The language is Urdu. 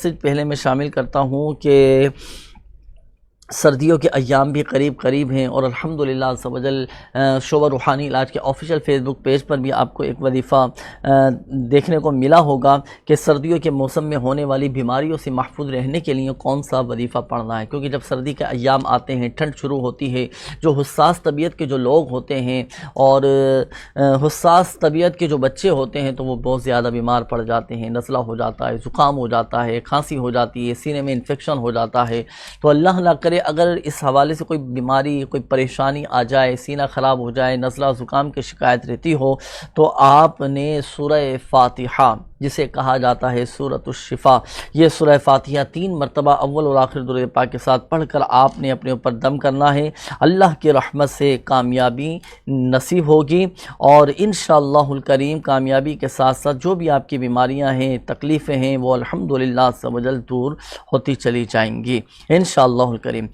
سے پہلے میں شامل کرتا ہوں کہ سردیوں کے ایام بھی قریب ہیں اور الحمدللہ عز و جل شعبہ روحانی علاج کے آفیشیل فیس بک پیج پر بھی آپ کو ایک وظیفہ دیکھنے کو ملا ہوگا کہ سردیوں کے موسم میں ہونے والی بیماریوں سے محفوظ رہنے کے لیے کون سا وظیفہ پڑھنا ہے، کیونکہ جب سردی کے ایام آتے ہیں، ٹھنڈ شروع ہوتی ہے، جو حساس طبیعت کے جو لوگ ہوتے ہیں اور حساس طبیعت کے جو بچے ہوتے ہیں تو وہ بہت زیادہ بیمار پڑ جاتے ہیں، نزلہ ہو جاتا ہے، زکام ہو جاتا ہے، کھانسی ہو جاتی ہے، سینے میں انفیکشن ہو جاتا ہے۔ تو اللہ نہ کرے اگر اس حوالے سے کوئی بیماری، کوئی پریشانی آ جائے، سینہ خراب ہو جائے، نزلہ زکام کی شکایت رہتی ہو، تو آپ نے سورہ فاتحہ، جسے کہا جاتا ہے سورۃ الشفا، یہ سورہ فاتحہ 3 مرتبہ اول اور آخر درود پاک کے ساتھ پڑھ کر آپ نے اپنے اوپر دم کرنا ہے۔ اللہ کی رحمت سے کامیابی نصیب ہوگی اور انشاءاللہ الکریم کامیابی کے ساتھ ساتھ جو بھی آپ کی بیماریاں ہیں، تکلیفیں ہیں، وہ الحمدللہ عز و جل دور ہوتی چلی جائیں گی انشاءاللہ الکریم۔